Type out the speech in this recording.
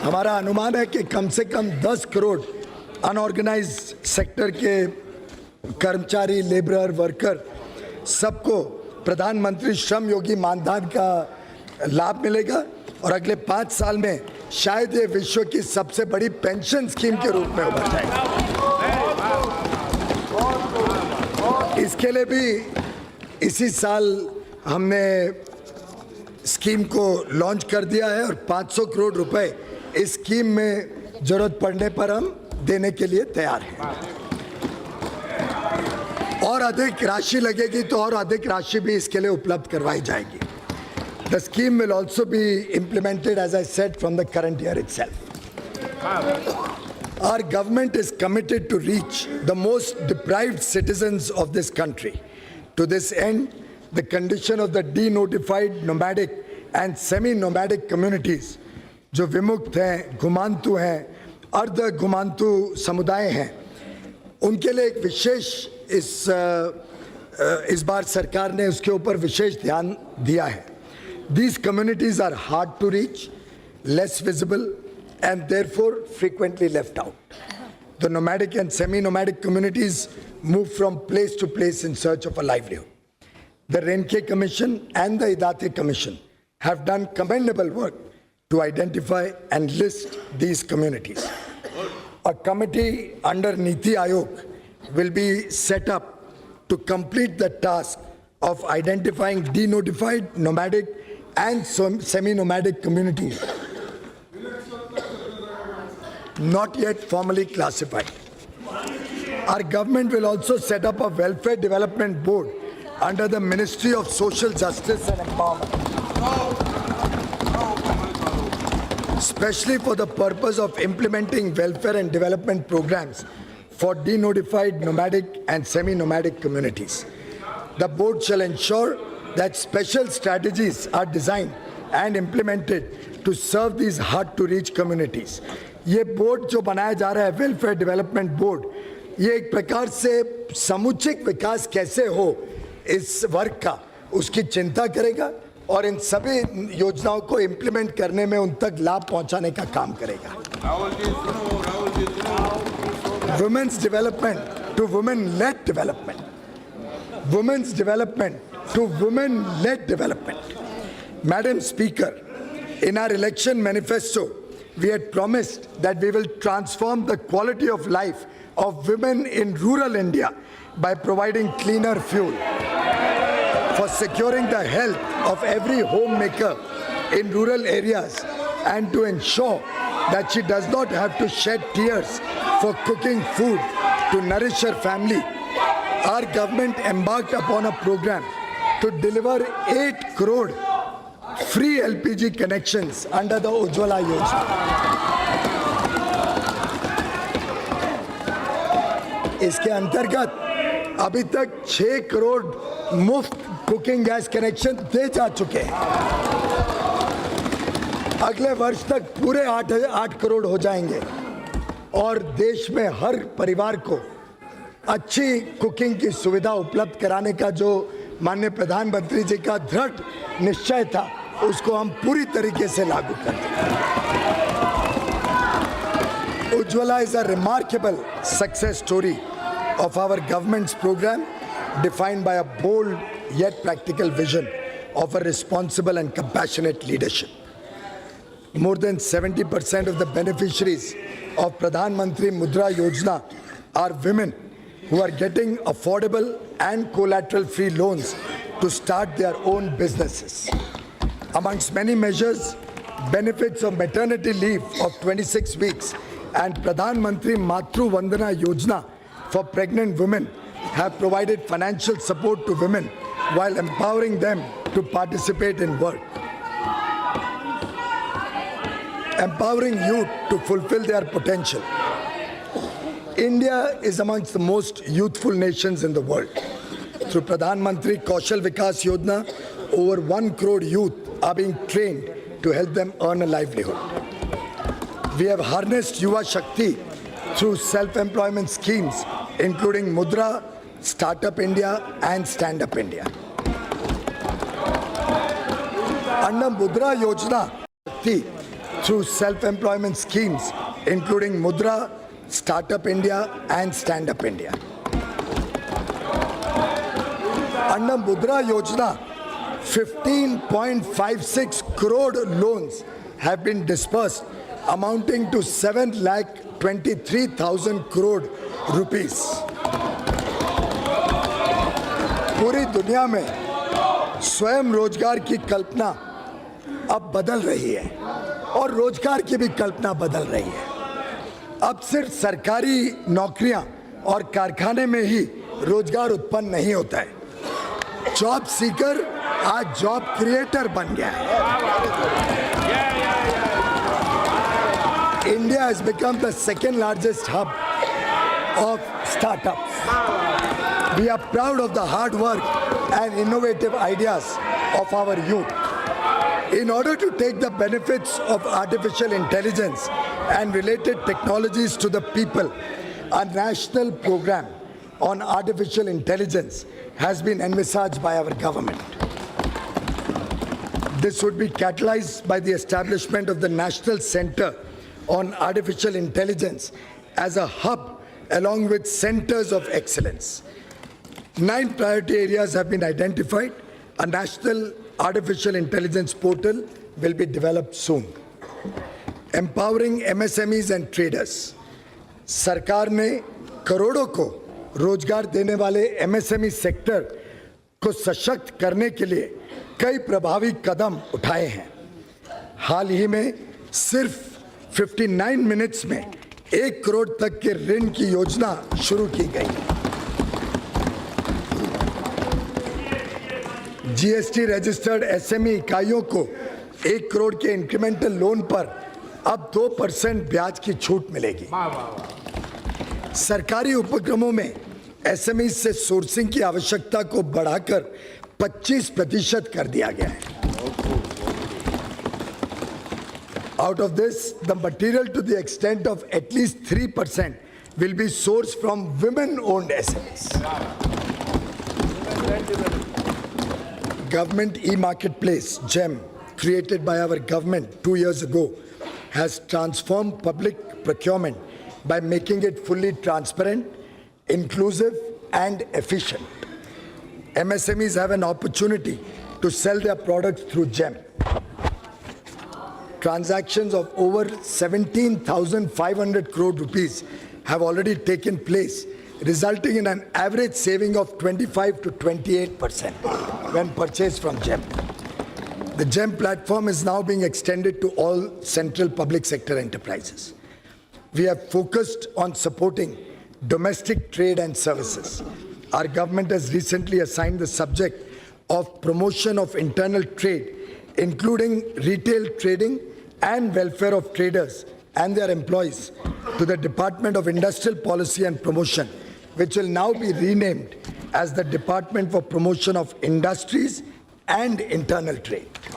हमारा अनुमान है कि कम से कम 10 करोड़ अनऑर्गेनाइज्ड सेक्टर के कर्मचारी, लेबरर, वर्कर सबको प्रधानमंत्री श्रम योगी मानधन का लाभ मिलेगा और अगले 5 साल में शायद ये विश्व की सबसे बड़ी पेंशन स्कीम के रूप में उभर जाएगा। इसके लिए भी इसी साल हमने स्कीम को लॉन्च कर दिया है और 500 करोड़ रुपए इस स्कीम में जरूरत पड़ने पर हम देने के लिए तैयार हैं। और अधिक राशि लगेगी तो और अधिक राशि भी इसके लिए उपलब्ध करवाई जाएगी। The scheme will also be implemented, as I said, from the current year itself. Our government is committed to reach the most deprived citizens of this country. To this end, the condition of the denotified nomadic and semi-nomadic communities, जो विमुक्त हैं, घुमांतु हैं, अर्ध घुमांतु समुदाय हैं, उनके लिए एक विशेष इस बार सरकार ने उसके ऊपर विशेष ध्यान दिया है। These communities are hard to reach, less visible, and therefore frequently left out. The nomadic and semi-nomadic communities move from place to place in search of a livelihood. The Renke Commission and the Idate Commission have done commendable work to identify and list these communities. A committee under Niti Aayog will be set up to complete the task of identifying denotified, nomadic, and semi-nomadic communities not yet formally classified. Our government will also set up a welfare development board under the Ministry of Social Justice and Empowerment, especially for the purpose of implementing welfare and development programs for denotified, nomadic, and semi-nomadic communities. The board shall ensure that special strategies are designed and implemented to serve these hard-to-reach communities. ये board जो बनाया जा रहा है, welfare development board, ये एक प्रकार से समुचित विकास कैसे हो इस वर्ग का, उसकी चिंता करेगा और इन सभी योजनाओं को इम्प्लीमेंट करने में उन तक लाभ पहुंचाने का काम करेगा। Women's development to women-led development, women's development to women-led development. Madam Speaker, in our election manifesto, we had promised that we will transform the quality of life of women in rural India by providing cleaner fuel, for securing the health of every homemaker in rural areas, and to ensure that she does not have to shed tears for cooking food to nourish her family. Our government embarked upon a program to deliver 8 crore free LPG connections under the Ujjwala Yojana. इसके अंतर्गत अभी तक 6 करोड़ मुफ्त cooking gas connection दे जा चुके हैं। अगले वर्ष तक पूरे 8 करोड़ हो जाएंगे और देश में हर परिवार को अच्छी कुकिंग की सुविधा उपलब्ध कराने का जो माननीय प्रधानमंत्री जी का दृढ़ निश्चय था, उसको हम पूरी तरीके से लागू कर देंगे। Ujjwala is a remarkable success story of our government's program, defined by a bold yet practical vision of a responsible and compassionate leadership. More than 70% of the beneficiaries of Pradhan Mantri Mudra Yojana are women who are getting affordable and collateral-free loans to start their own businesses. Amongst many measures, benefits of maternity leave of 26 weeks and Pradhan Mantri Matru Vandana Yojana for pregnant women have provided financial support to women while empowering them to participate in work. Empowering youth to fulfill their potential. India is amongst the most youthful nations in the world. Through Pradhan Mantri Kaushal Vikas Yojana, over 1 crore youth are being trained to help them earn a livelihood. We have harnessed Yuva Shakti through self-employment schemes, including Mudra, Startup India, and Stand Up India. Under Mudra Yojana, through self-employment schemes, including Mudra, Startup India, and Stand Up India. Under Mudra Yojana, 15.56 crore loans have been disbursed, amounting to 7,23,000 crore rupees. पूरी दुनिया में स्वयं रोजगार की कल्पना अब बदल रही है और रोजगार की भी कल्पना बदल रही है। अब सिर्फ सरकारी नौकरियां और कारखाने में ही रोजगार उत्पन्न नहीं होता है। जॉब सीकर आज जॉब क्रिएटर बन गया है। India has become the second largest hub of startups. We are proud of the hard work and innovative ideas of our youth. In order to take the benefits of artificial intelligence and related technologies to the people, a national program on artificial intelligence has been envisaged by our government. This would be catalyzed by the establishment of the National Center on Artificial Intelligence as a hub along with centers of excellence. 9 priority areas have been identified. A national artificial intelligence portal will be developed soon. Empowering MSMEs and traders. सरकार ने करोड़ों को रोजगार देने वाले MSME sector को सशक्त करने के लिए कई प्रभावी कदम उठाए हैं। हाल ही में सिर्फ 59 मिनट्स में 1 करोड़ तक के ऋण की योजना शुरू की गई। GST रजिस्टर्ड SME इकाइयों को 1 करोड़ के इंक्रीमेंटल लोन पर अब 2% ब्याज की छूट मिलेगी। सरकारी उपक्रमों में SME से सोर्सिंग की आवश्यकता को बढ़ाकर 25% कर दिया गया है। Out of this, the material to the extent of at least 3% will be sourced from women-owned SMEs. Government e-marketplace, GEM, created by our government 2 years ago, has transformed public procurement by making it fully transparent, inclusive, and efficient. MSMEs have an opportunity to sell their products through GEM. Transactions of over 17,500 crore rupees have already taken place, resulting in an average saving of 25 to 28% when purchased from GEM. The GEM platform is now being extended to all central public sector enterprises. We have focused on supporting domestic trade and services. Our government has recently assigned the subject of promotion of internal trade, including retail trading and welfare of traders and their employees, to the Department of Industrial Policy and Promotion, which will now be renamed as the Department for Promotion of Industries and Internal Trade.